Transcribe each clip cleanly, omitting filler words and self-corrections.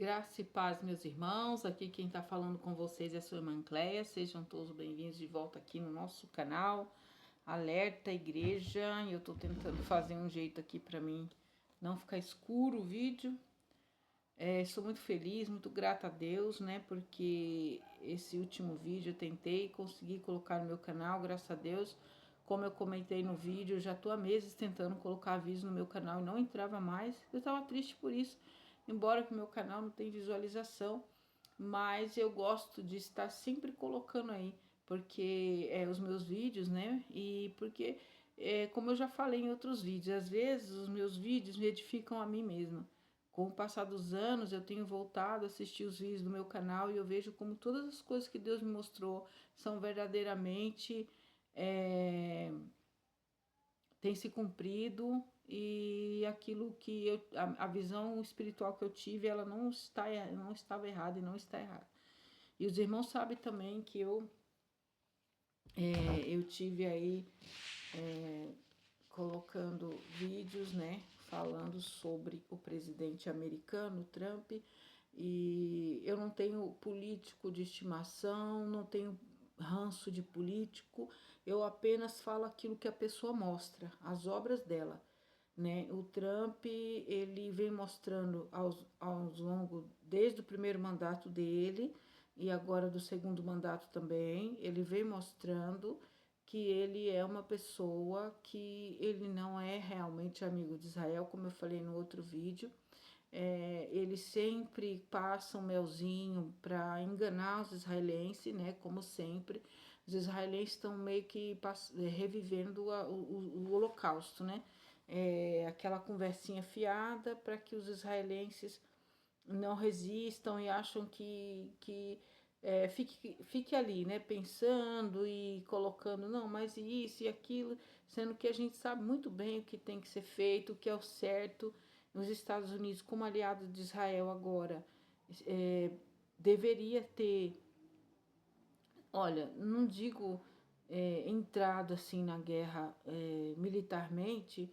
Graça e paz, meus irmãos. Aqui quem está falando com vocês é a sua irmã Cléia. Sejam todos bem-vindos de volta aqui no nosso canal Alerta Igreja. Eu estou tentando fazer um jeito aqui para mim não ficar escuro o vídeo. Estou muito feliz, muito grata a Deus, né? Porque esse último vídeo eu tentei conseguir colocar no meu canal, graças a Deus. Como eu comentei no vídeo, eu já estou há meses tentando colocar vídeos no meu canal e não entrava mais. Eu estava triste por isso, embora que o meu canal não tenha visualização, mas eu gosto de estar sempre colocando aí, porque os meus vídeos, né? E porque, como eu já falei em outros vídeos, às vezes os meus vídeos me edificam a mim mesma. Com o passar dos anos, eu tenho voltado a assistir os vídeos do meu canal e eu vejo como todas as coisas que Deus me mostrou são verdadeiramente tem se cumprido, e aquilo que a visão espiritual que eu tive, ela não estava errada e não está errada. E os irmãos sabem também que eu tive aí colocando vídeos, né, falando sobre o presidente americano, Trump, e eu não tenho político de estimação, não tenho ranço de político, eu apenas falo aquilo que a pessoa mostra, as obras dela, né? O Trump, ele vem mostrando aos longo, desde o primeiro mandato dele e agora do segundo mandato também, ele vem mostrando que ele é uma pessoa que ele não é realmente amigo de Israel, como eu falei no outro vídeo. Ele sempre passa um melzinho para enganar os israelenses, né? Como sempre, os israelenses estão meio que revivendo o Holocausto, né? Aquela conversinha fiada para que os israelenses não resistam e acham que fique ali, né, pensando e colocando, não, mas isso e aquilo, sendo que a gente sabe muito bem o que tem que ser feito, o que é o certo. Nos Estados Unidos, como aliado de Israel agora, deveria ter, olha, não digo entrado assim na guerra militarmente,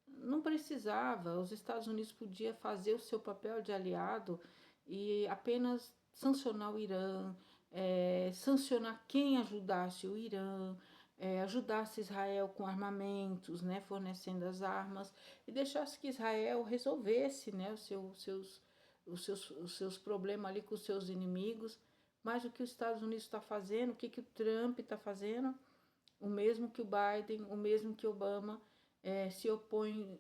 não precisava. Os Estados Unidos podia fazer o seu papel de aliado e apenas sancionar o Irã, sancionar quem ajudasse o Irã, ajudasse Israel com armamentos, né, fornecendo as armas, e deixasse que Israel resolvesse, né, os seus problemas ali com os seus inimigos. Mas o que os Estados Unidos está fazendo, o que o Trump está fazendo, o mesmo que o Biden, o mesmo que Obama, se opõe,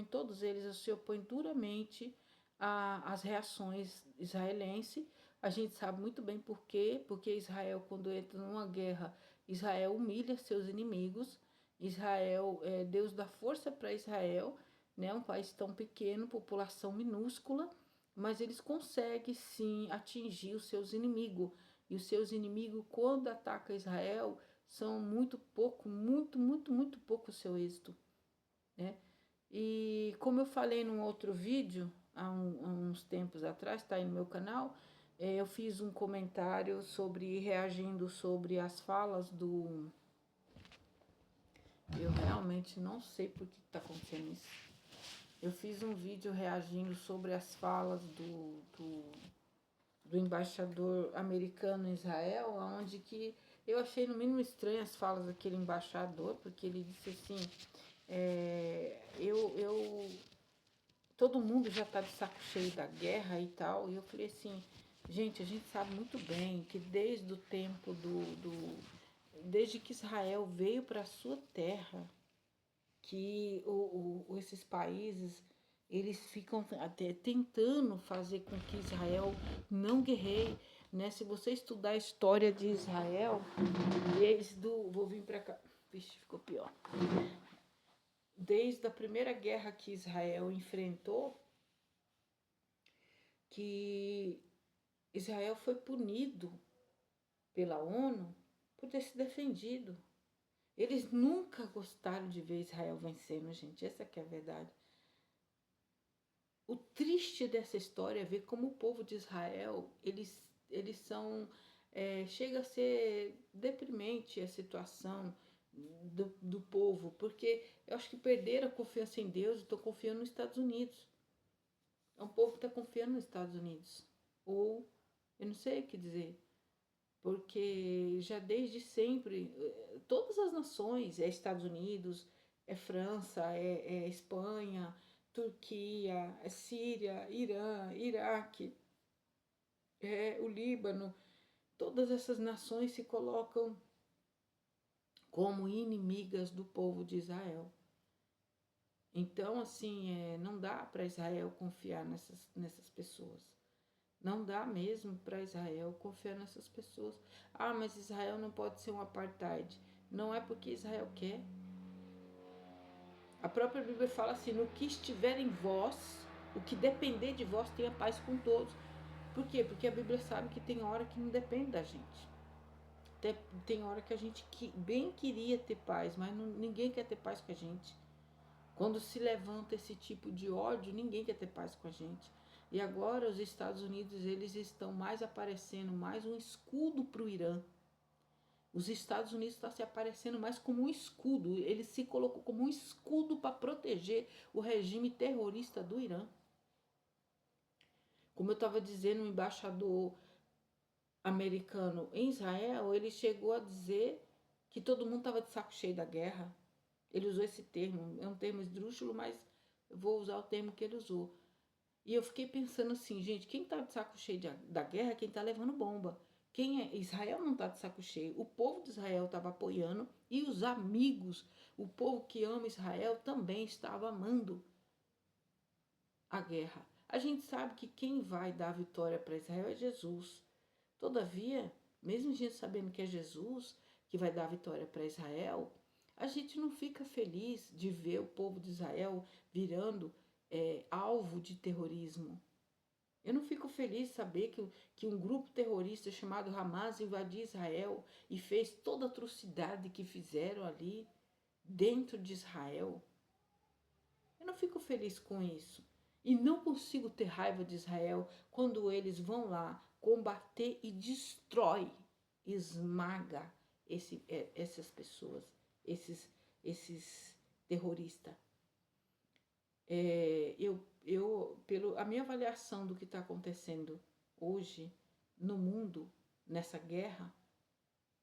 todos eles se opõem duramente às reações israelenses. A gente sabe muito bem por quê, porque Israel, quando entra numa guerra, Israel humilha seus inimigos. Israel, Deus dá força para Israel, né? Um país tão pequeno, população minúscula, mas eles conseguem sim atingir os seus inimigos. E os seus inimigos, quando atacam Israel, são muito pouco, muito pouco o seu êxito, né? E como eu falei num outro vídeo, há uns tempos atrás, está aí no meu canal, eu fiz um comentário reagindo sobre as falas do... Eu realmente não sei por que está acontecendo isso. Eu fiz um vídeo reagindo sobre as falas do embaixador americano em Israel, onde que eu achei no mínimo estranho as falas daquele embaixador, porque ele disse assim, todo mundo já está de saco cheio da guerra e tal, e eu falei assim, gente, a gente sabe muito bem que desde o tempo desde que Israel veio para a sua terra, que esses países, eles ficam até tentando fazer com que Israel não guerreie, né? Se você estudar a história de Israel, vou vir para cá, vixe, ficou pior. Desde a primeira guerra que Israel enfrentou, que Israel foi punido pela ONU por ter se defendido. Eles nunca gostaram de ver Israel vencendo, gente. Essa que é a verdade. O triste dessa história é ver como o povo de Israel, eles são... chega a ser deprimente a situação do povo, porque eu acho que perderam a confiança em Deus e estão confiando nos Estados Unidos. É um povo que está confiando nos Estados Unidos. Ou, eu não sei o que dizer, porque já desde sempre, todas as nações, é Estados Unidos, é França, é Espanha, Turquia, é Síria, Irã, Iraque, é o Líbano, todas essas nações se colocam como inimigas do povo de Israel. Então, assim, não dá para Israel confiar nessas pessoas. Não dá mesmo para Israel confiar nessas pessoas. Ah, mas Israel não pode ser um apartheid. Não é porque Israel quer. A própria Bíblia fala assim: no que estiver em vós, o que depender de vós, tenha paz com todos. Por quê? Porque a Bíblia sabe que tem hora que não depende da gente. Tem hora que a gente bem queria ter paz, mas ninguém quer ter paz com a gente. Quando se levanta esse tipo de ódio, ninguém quer ter paz com a gente. E agora os Estados Unidos, eles estão mais aparecendo, mais um escudo para o Irã. Os Estados Unidos estão se aparecendo mais como um escudo. Ele se colocou como um escudo para proteger o regime terrorista do Irã. Como eu estava dizendo, o embaixador americano em Israel, ele chegou a dizer que todo mundo estava de saco cheio da guerra. Ele usou esse termo, é um termo esdrúxulo, mas eu vou usar o termo que ele usou. E eu fiquei pensando assim, gente, quem tá de saco cheio da guerra é quem tá levando bomba. Israel não tá de saco cheio. O povo de Israel estava apoiando e os amigos, o povo que ama Israel também estava amando a guerra. A gente sabe que quem vai dar a vitória para Israel é Jesus. Todavia, mesmo a gente sabendo que é Jesus que vai dar a vitória para Israel, a gente não fica feliz de ver o povo de Israel virando alvo de terrorismo. Eu não fico feliz de saber que um grupo terrorista chamado Hamas invadiu Israel e fez toda a atrocidade que fizeram ali dentro de Israel. Eu não fico feliz com isso. E não consigo ter raiva de Israel quando eles vão lá combater e destrói, esmaga essas pessoas, esses terroristas. A minha avaliação do que está acontecendo hoje no mundo, nessa guerra,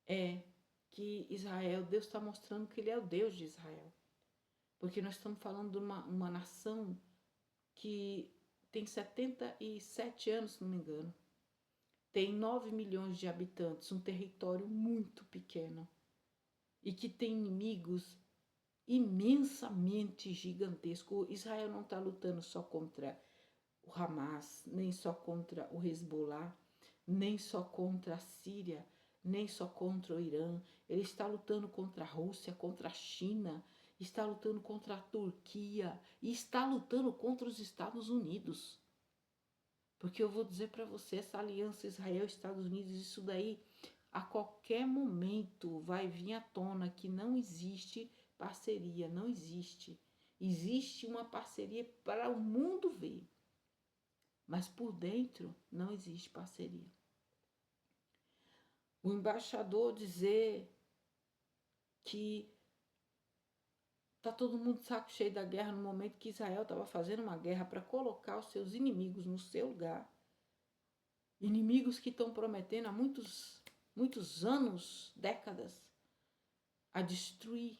é que Israel, Deus está mostrando que Ele é o Deus de Israel. Porque nós estamos falando de uma nação que tem 77 anos, se não me engano. Tem 9 milhões de habitantes, um território muito pequeno. E que tem inimigos imensamente gigantescos. Israel não está lutando só contra o Hamas, nem só contra o Hezbollah, nem só contra a Síria, nem só contra o Irã. Ele está lutando contra a Rússia, contra a China, está lutando contra a Turquia e está lutando contra os Estados Unidos. Porque eu vou dizer para você, essa aliança Israel-Estados Unidos, isso daí, a qualquer momento vai vir à tona que não existe parceria, não existe. Existe uma parceria para o mundo ver, mas por dentro não existe parceria. O embaixador dizer que tá todo mundo de saco cheio da guerra no momento que Israel estava fazendo uma guerra para colocar os seus inimigos no seu lugar. Inimigos que estão prometendo há muitos anos, décadas, a destruir,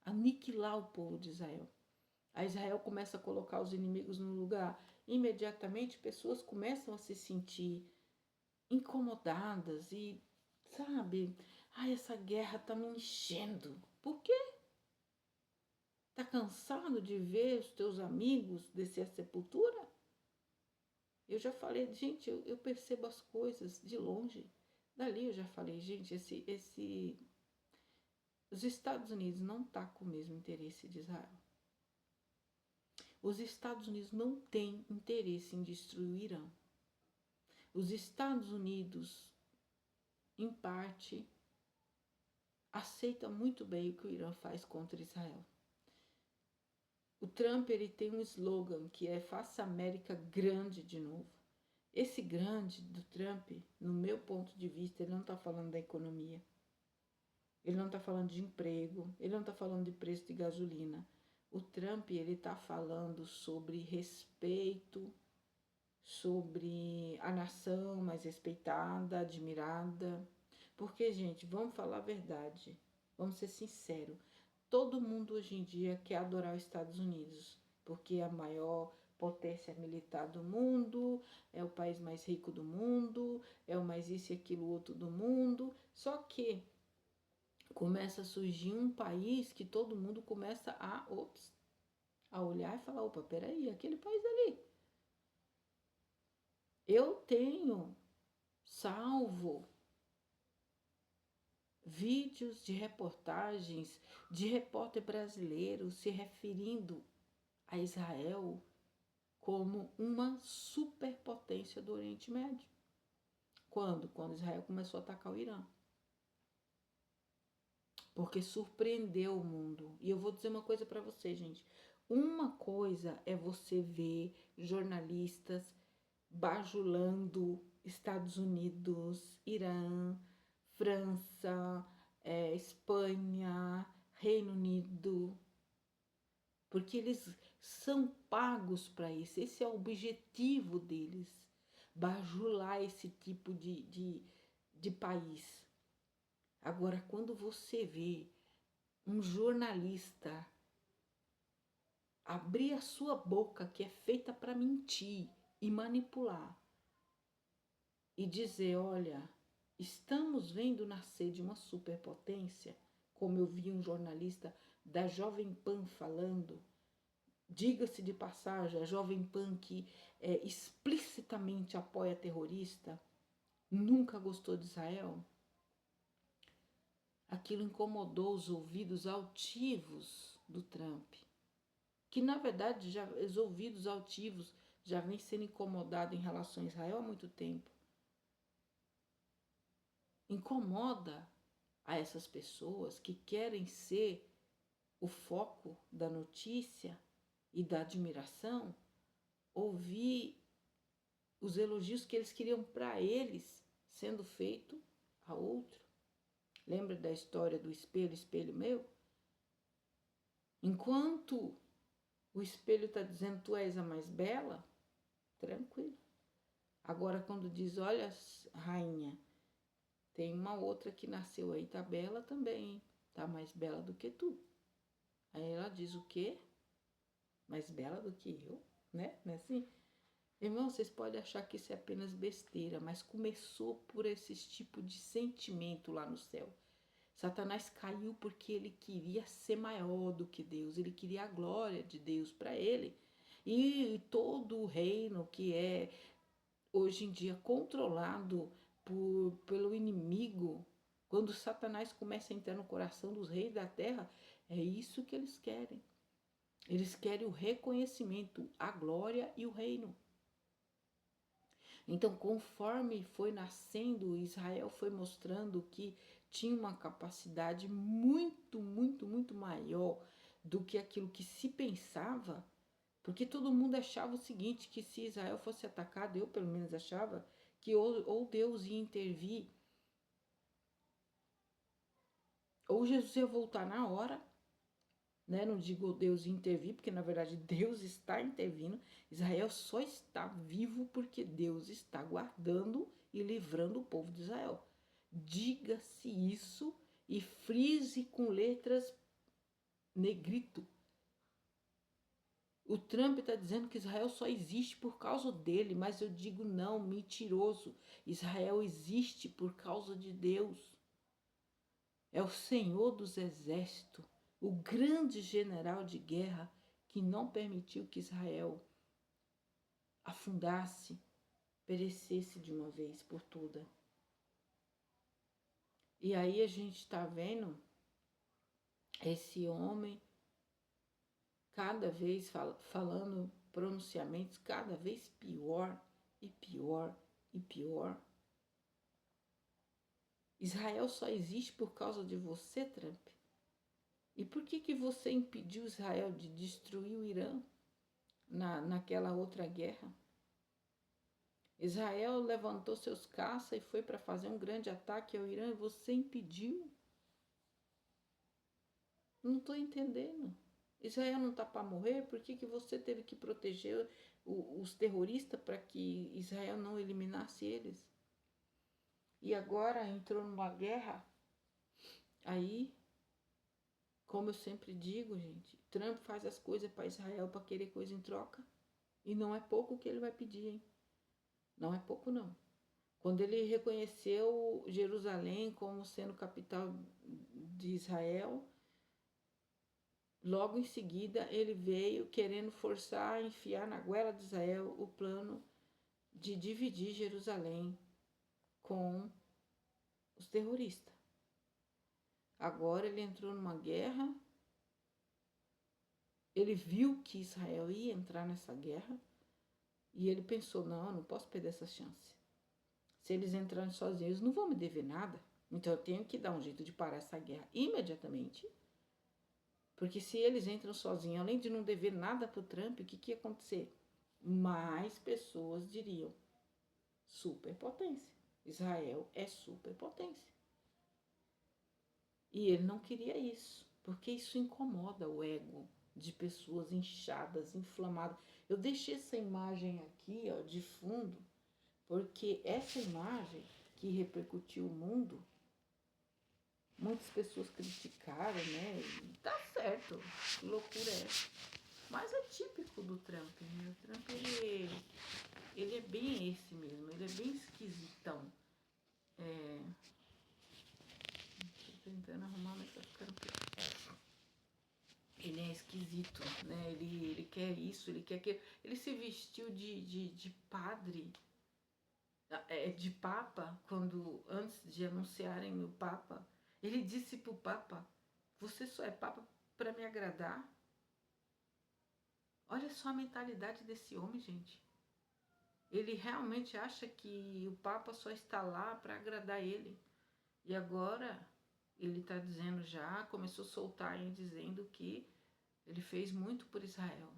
aniquilar o povo de Israel. A Israel começa a colocar os inimigos no lugar. Imediatamente pessoas começam a se sentir incomodadas e, sabe, essa guerra tá me enchendo. Por quê? Tá cansado de ver os teus amigos descer a sepultura? Eu já falei, gente, eu percebo as coisas de longe. Dali eu já falei, gente, os Estados Unidos não tá com o mesmo interesse de Israel. Os Estados Unidos não têm interesse em destruir o Irã. Os Estados Unidos, em parte, aceita muito bem o que o Irã faz contra Israel. O Trump ele tem um slogan que é Faça a América Grande de novo. Esse grande do Trump, no meu ponto de vista, ele não está falando da economia. Ele não está falando de emprego, ele não está falando de preço de gasolina. O Trump ele está falando sobre respeito sobre a nação mais respeitada, admirada. Porque, gente, vamos falar a verdade, vamos ser sinceros. Todo mundo hoje em dia quer adorar os Estados Unidos, porque é a maior potência militar do mundo, é o país mais rico do mundo, é o mais isso e aquilo outro do mundo. Só que começa a surgir um país que todo mundo começa a olhar e falar, opa, peraí, aquele país ali. Eu tenho salvo vídeos de reportagens de repórter brasileiro se referindo a Israel como uma superpotência do Oriente Médio. Quando? Quando Israel começou a atacar o Irã. Porque surpreendeu o mundo. E eu vou dizer uma coisa para você, gente. Uma coisa é você ver jornalistas bajulando Estados Unidos, Irã, França, Espanha, Reino Unido, porque eles são pagos para isso, esse é o objetivo deles, bajular esse tipo de país. Agora, quando você vê um jornalista abrir a sua boca, que é feita para mentir e manipular, e dizer, olha, estamos vendo nascer de uma superpotência, como eu vi um jornalista da Jovem Pan falando, diga-se de passagem, a Jovem Pan que explicitamente apoia terrorista, nunca gostou de Israel, aquilo incomodou os ouvidos altivos do Trump, que na verdade já, os ouvidos altivos já vem sendo incomodado em relação a Israel há muito tempo. Incomoda a essas pessoas que querem ser o foco da notícia e da admiração, ouvir os elogios que eles queriam para eles sendo feito a outro. Lembra da história do espelho, espelho meu? Enquanto o espelho está dizendo tu és a mais bela, tranquilo. Agora quando diz, olha, rainha, tem uma outra que nasceu aí, tá bela também, tá mais bela do que tu. Aí ela diz o quê? Mais bela do que eu, né? Não é assim? Irmão, vocês podem achar que isso é apenas besteira, mas começou por esse tipo de sentimento lá no céu. Satanás caiu porque ele queria ser maior do que Deus, ele queria a glória de Deus para ele. E todo o reino que é hoje em dia controlado pelo inimigo, quando Satanás começa a entrar no coração dos reis da terra, é isso que eles querem. Eles querem o reconhecimento, a glória e o reino. Então, conforme foi nascendo, Israel foi mostrando que tinha uma capacidade muito, muito, muito maior do que aquilo que se pensava, porque todo mundo achava o seguinte, que se Israel fosse atacado, eu pelo menos achava, que ou Deus ia intervir, ou Jesus ia voltar na hora, né? Não digo Deus intervir, porque na verdade Deus está intervindo. Israel só está vivo porque Deus está guardando e livrando o povo de Israel. Diga-se isso e frise com letras negrito. O Trump está dizendo que Israel só existe por causa dele, mas eu digo não, mentiroso. Israel existe por causa de Deus. É o Senhor dos Exércitos, o grande general de guerra que não permitiu que Israel afundasse, perecesse de uma vez por toda. E aí a gente está vendo esse homem cada vez falando pronunciamentos cada vez pior e pior e pior. Israel só existe por causa de você, Trump. E por que você impediu Israel de destruir o Irã naquela outra guerra? Israel levantou seus caças e foi para fazer um grande ataque ao Irã e você impediu? Não estou entendendo. Israel não está para morrer? Por que você teve que proteger os terroristas para que Israel não eliminasse eles. E agora entrou numa guerra. Aí, como eu sempre digo, gente, Trump faz as coisas para Israel para querer coisa em troca. E não é pouco que ele vai pedir, hein? Não é pouco, não. Quando ele reconheceu Jerusalém como sendo capital de Israel, logo em seguida ele veio querendo forçar, enfiar na goela de Israel o plano de dividir Jerusalém com os terroristas. Agora ele entrou numa guerra, ele viu que Israel ia entrar nessa guerra e ele pensou, não posso perder essa chance. Se eles entrarem sozinhos, eles não vão me dever nada. Então eu tenho que dar um jeito de parar essa guerra imediatamente. Porque se eles entram sozinhos, além de não dever nada para o Trump, o que ia acontecer? Mais pessoas diriam superpotência. Israel é superpotência. E ele não queria isso, porque isso incomoda o ego de pessoas inchadas, inflamadas. Eu deixei essa imagem aqui, ó, de fundo, porque essa imagem que repercutiu o mundo, muitas pessoas criticaram, né? E tá certo, que loucura é essa? Mas é típico do Trump, né? O Trump, ele é bem esse mesmo, ele é bem esquisitão. Tô tentando arrumar, mas tá ficando pior. Ele é esquisito, né? Ele quer isso, ele quer aquilo. Ele se vestiu de padre, de papa, quando antes de anunciarem o papa, ele disse pro papa, você só é papa para me agradar? Olha só a mentalidade desse homem, gente. Ele realmente acha que o papa só está lá para agradar ele. E agora ele está dizendo já, começou a soltar aí dizendo que ele fez muito por Israel.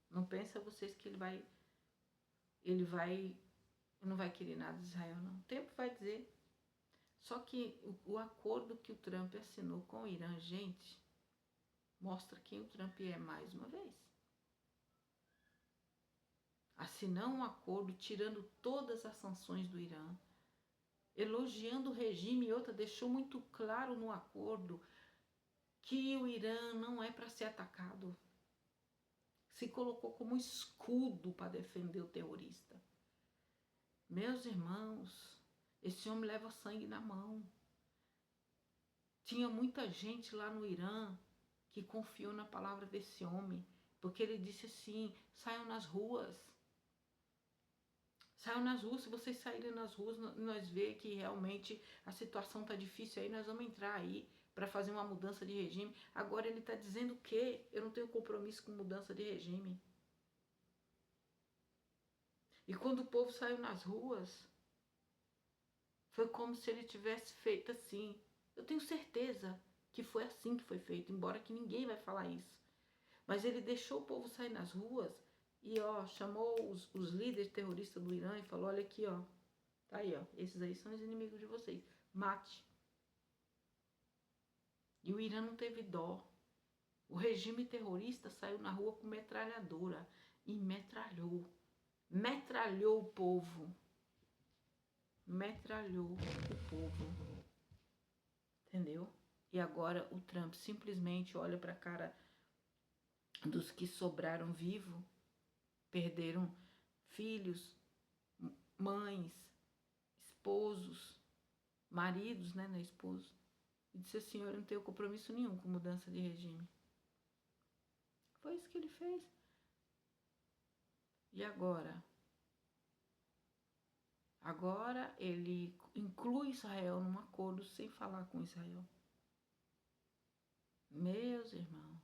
Não pensa vocês que ele não vai querer nada de Israel, não. O tempo vai dizer. Só que o acordo que o Trump assinou com o Irã, gente, mostra quem o Trump é mais uma vez. Assinar um acordo tirando todas as sanções do Irã, elogiando o regime, e outra, deixou muito claro no acordo que o Irã não é para ser atacado. Se colocou como escudo para defender o terrorista. Meus irmãos, esse homem leva sangue na mão. Tinha muita gente lá no Irã que confiou na palavra desse homem, porque ele disse assim, saiam nas ruas. Saiam nas ruas, se vocês saírem nas ruas, nós vê que realmente a situação está difícil aí, nós vamos entrar aí para fazer uma mudança de regime. Agora ele está dizendo que eu não tenho compromisso com mudança de regime. E quando o povo saiu nas ruas, foi como se ele tivesse feito assim. Eu tenho certeza que foi assim que foi feito, embora que ninguém vai falar isso. Mas ele deixou o povo sair nas ruas e chamou os líderes terroristas do Irã e falou, olha aqui, tá aí, esses aí são os inimigos de vocês, mate. E o Irã não teve dó. O regime terrorista saiu na rua com metralhadora e metralhou. Metralhou o povo. Metralhou o povo. Entendeu? E agora o Trump simplesmente olha para a cara dos que sobraram vivos, perderam filhos, mães, esposos, maridos, né, não é esposo, e disse assim, eu não tenho compromisso nenhum com mudança de regime. Foi isso que ele fez. E agora? Agora ele inclui Israel num acordo sem falar com Israel. Meus irmãos,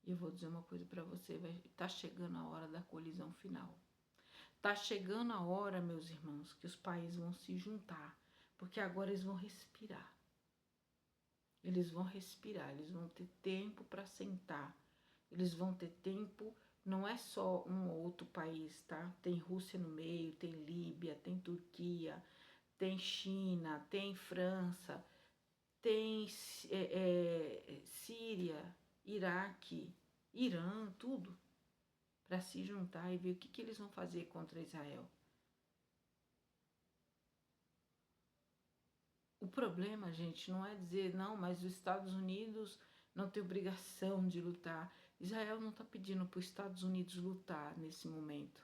eu vou dizer uma coisa para você, tá chegando a hora da colisão final. Tá chegando a hora, meus irmãos, que os países vão se juntar, porque agora eles vão respirar. Eles vão respirar, eles vão ter tempo para sentar. Eles vão ter tempo, não é só um ou outro país, tá? Tem Rússia no meio, tem Líbia, tem Turquia, tem China, tem França, tem Síria, Iraque, Irã, tudo. para se juntar e ver o que eles vão fazer contra Israel. O problema, gente, não é dizer, não, mas os Estados Unidos não tem obrigação de lutar. Israel não está pedindo para os Estados Unidos lutar nesse momento.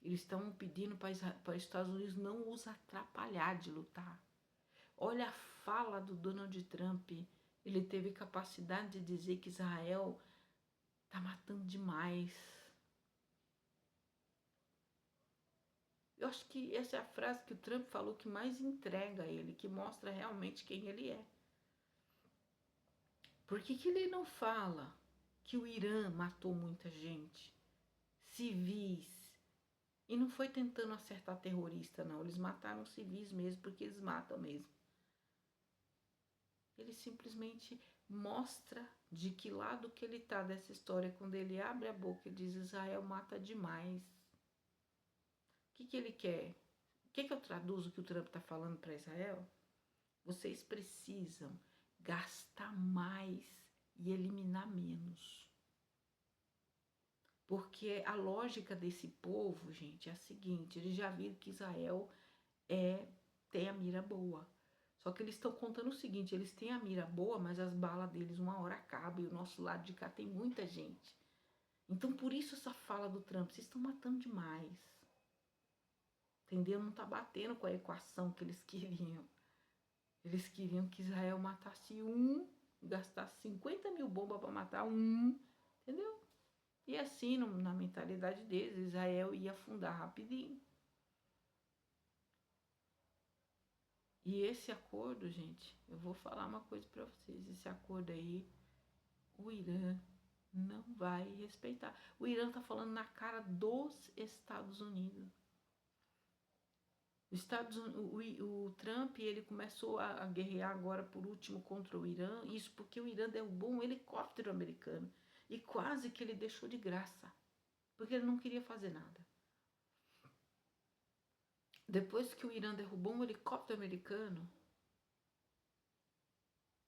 Eles estão pedindo para os Estados Unidos não os atrapalhar de lutar. Olha a fala do Donald Trump. Ele teve capacidade de dizer que Israel está matando demais. Eu acho que essa é a frase que o Trump falou que mais entrega ele, que mostra realmente quem ele é. Por que ele não fala que o Irã matou muita gente, civis, e não foi tentando acertar terrorista, não. Eles mataram civis mesmo, porque eles matam mesmo. Ele simplesmente mostra de que lado que ele está dessa história. Quando ele abre a boca e diz Israel mata demais. O que ele quer? O que eu traduzo que o Trump está falando para Israel? Vocês precisam gastar mais e eliminar menos. Porque a lógica desse povo, gente, é a seguinte: eles já viram que Israel tem a mira boa. Só que eles estão contando o seguinte: eles têm a mira boa, mas as balas deles uma hora acabam e o nosso lado de cá tem muita gente. Então, por isso essa fala do Trump: vocês estão matando demais. Entendeu? Não está batendo com a equação que eles queriam. Eles queriam que Israel matasse um, gastasse 50 mil bombas para matar um, entendeu? E assim, na mentalidade deles, Israel ia afundar rapidinho. E esse acordo, gente, eu vou falar uma coisa para vocês. Esse acordo aí, o Irã não vai respeitar. O Irã tá falando na cara dos Estados Unidos. O Trump, ele começou a guerrear agora por último contra o Irã. Isso porque o Irã derrubou um helicóptero americano. E quase que ele deixou de graça. Porque ele não queria fazer nada. Depois que o Irã derrubou um helicóptero americano,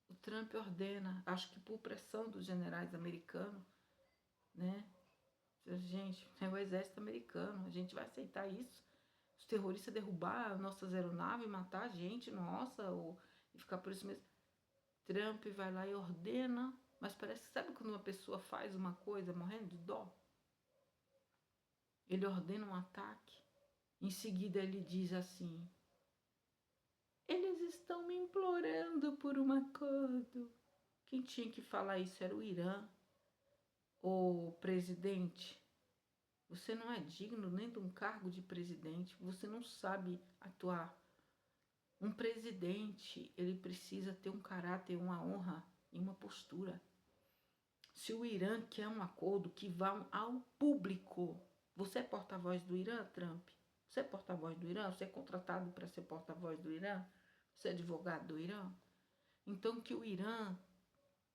o Trump ordena, acho que por pressão dos generais americanos, né? Gente, é o exército americano, a gente vai aceitar isso? Os terroristas derrubar nossas aeronaves, matar a gente, nossa, e ficar por isso mesmo. Trump vai lá e ordena, mas parece que sabe quando uma pessoa faz uma coisa morrendo de dó? Ele ordena um ataque, em seguida ele diz assim: eles estão me implorando por um acordo. Quem tinha que falar isso era o Irã. O presidente, você não é digno nem de um cargo de presidente, você não sabe atuar. Um presidente, ele precisa ter um caráter, uma honra e uma postura. Se o Irã quer um acordo que vá ao público, você é porta-voz do Irã, Trump? Você é porta-voz do Irã? Você é contratado para ser porta-voz do Irã? Você é advogado do Irã? Então que o Irã,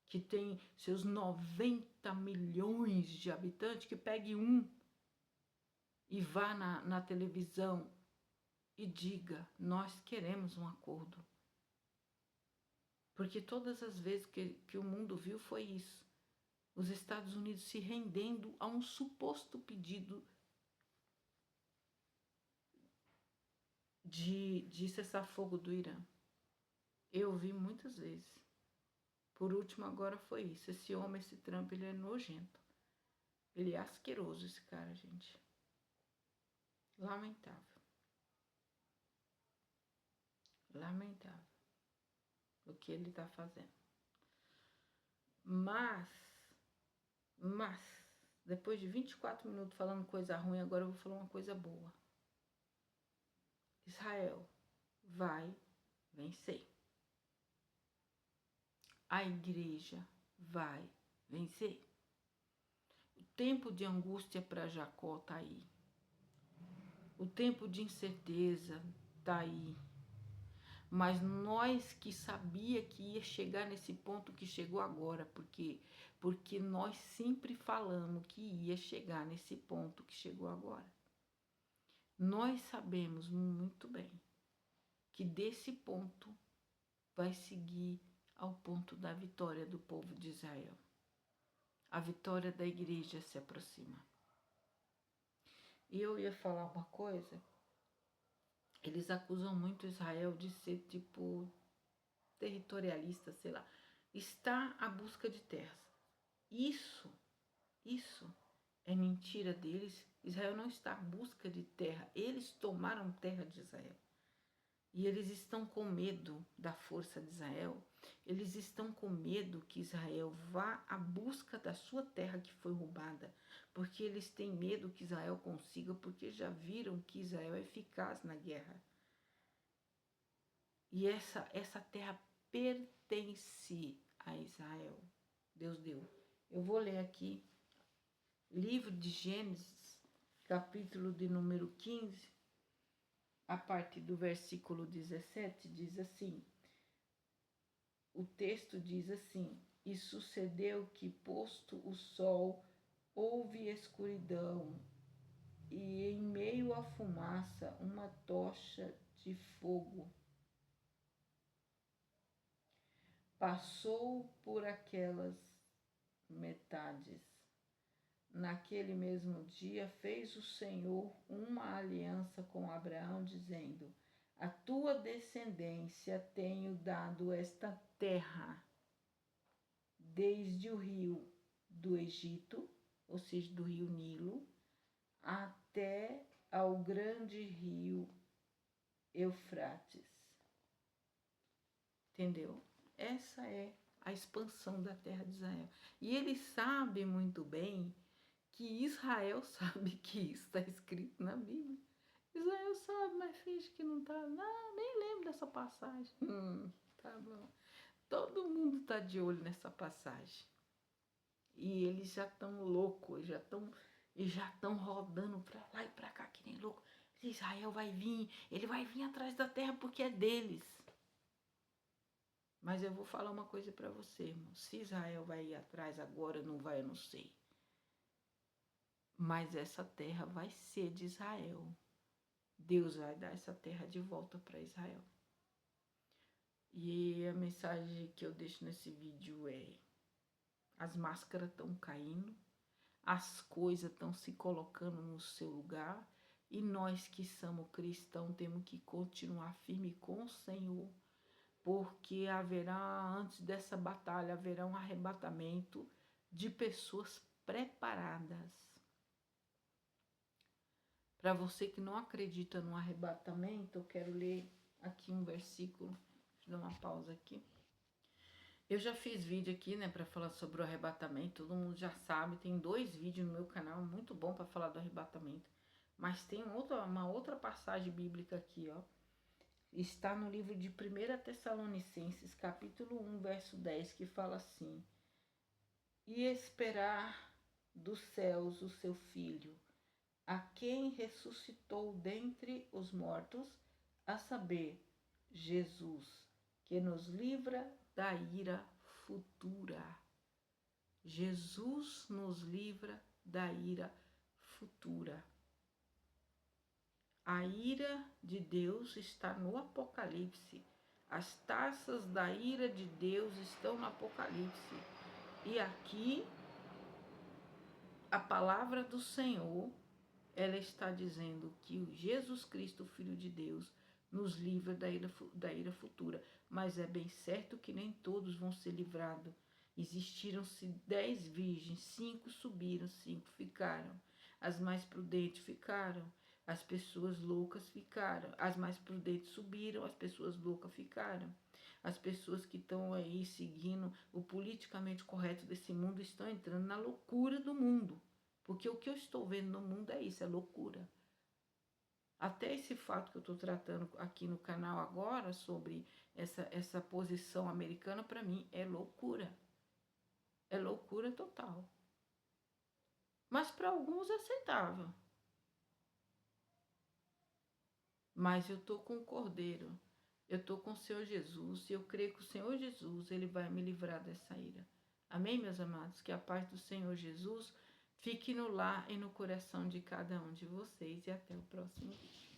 que tem seus 90 milhões de habitantes, que pegue um e vá na televisão e diga: nós queremos um acordo. Porque todas as vezes que o mundo viu foi isso. Os Estados Unidos se rendendo a um suposto pedido de cessar-fogo do Irã. Eu vi muitas vezes. Por último, agora foi isso. Esse homem, esse Trump, ele é nojento. Ele é asqueroso, esse cara, gente. Lamentável. Lamentável o que ele está fazendo. Mas, depois de 24 minutos falando coisa ruim, agora eu vou falar uma coisa boa. Israel vai vencer. A igreja vai vencer. O tempo de angústia para Jacó está aí. O tempo de incerteza está aí. Mas nós que sabia que ia chegar nesse ponto que chegou agora, porque nós sempre falamos que ia chegar nesse ponto que chegou agora. Nós sabemos muito bem que desse ponto vai seguir ao ponto da vitória do povo de Israel. A vitória da igreja se aproxima. E eu ia falar uma coisa, eles acusam muito Israel de ser tipo territorialista, sei lá. Está à busca de terras. Isso é mentira deles. Israel não está à busca de terra. Eles tomaram terra de Israel. E eles estão com medo da força de Israel. Eles estão com medo que Israel vá à busca da sua terra que foi roubada. Porque eles têm medo que Israel consiga, porque já viram que Israel é eficaz na guerra. E essa terra pertence a Israel. Deus deu. Eu vou ler aqui, livro de Gênesis, capítulo de número 15, a partir do versículo 17, diz assim, o texto diz assim, e sucedeu que, posto o sol, houve escuridão, e em meio à fumaça uma tocha de fogo passou por aquelas metades. Naquele mesmo dia fez o Senhor uma aliança com Abraão, dizendo, a tua descendência tenho dado esta terra, desde o rio do Egito, ou seja, do rio Nilo, até ao grande rio Eufrates. Entendeu? Essa é a expansão da terra de Israel. E ele sabe muito bem que Israel sabe que isso está escrito na Bíblia. Israel sabe, mas finge que não está. Não, nem lembro dessa passagem. Tá bom. Todo mundo está de olho nessa passagem. E eles já estão loucos, já estão rodando para lá e para cá que nem louco. Israel vai vir, ele vai vir atrás da terra porque é deles. Mas eu vou falar uma coisa para você, irmão. Se Israel vai ir atrás agora, não vai, eu não sei. Mas essa terra vai ser de Israel. Deus vai dar essa terra de volta para Israel. E a mensagem que eu deixo nesse vídeo é: as máscaras estão caindo, as coisas estão se colocando no seu lugar, e nós que somos cristãos temos que continuar firme com o Senhor, porque haverá, antes dessa batalha, haverá um arrebatamento de pessoas preparadas. Para você que não acredita no arrebatamento, eu quero ler aqui um versículo. Deixa eu dar uma pausa aqui. Eu já fiz vídeo aqui, né, para falar sobre o arrebatamento. Todo mundo já sabe, tem 2 vídeos no meu canal, muito bom para falar do arrebatamento. Mas tem uma outra passagem bíblica aqui, ó. Está no livro de 1 Tessalonicenses, capítulo 1, verso 10, que fala assim: e esperar dos céus o seu Filho, a quem ressuscitou dentre os mortos, a saber, Jesus, que nos livra da ira futura. Jesus nos livra da ira futura. A ira de Deus está no Apocalipse. As taças da ira de Deus estão no Apocalipse. E aqui, a palavra do Senhor, ela está dizendo que Jesus Cristo, Filho de Deus, nos livra da ira futura. Mas é bem certo que nem todos vão ser livrados. Existiram-se 10 virgens, 5 subiram, 5 ficaram. As mais prudentes ficaram, as pessoas loucas ficaram. As mais prudentes subiram, as pessoas loucas ficaram. As pessoas que estão aí seguindo o politicamente correto desse mundo estão entrando na loucura do mundo. Porque o que eu estou vendo no mundo é isso, é loucura. Até esse fato que eu estou tratando aqui no canal agora, sobre essa posição americana, para mim é loucura. É loucura total. Mas para alguns é aceitável. Mas eu estou com o Cordeiro, eu estou com o Senhor Jesus, e eu creio que o Senhor Jesus, ele vai me livrar dessa ira. Amém, meus amados? Que a paz do Senhor Jesus fique no lar e no coração de cada um de vocês. E até o próximo vídeo.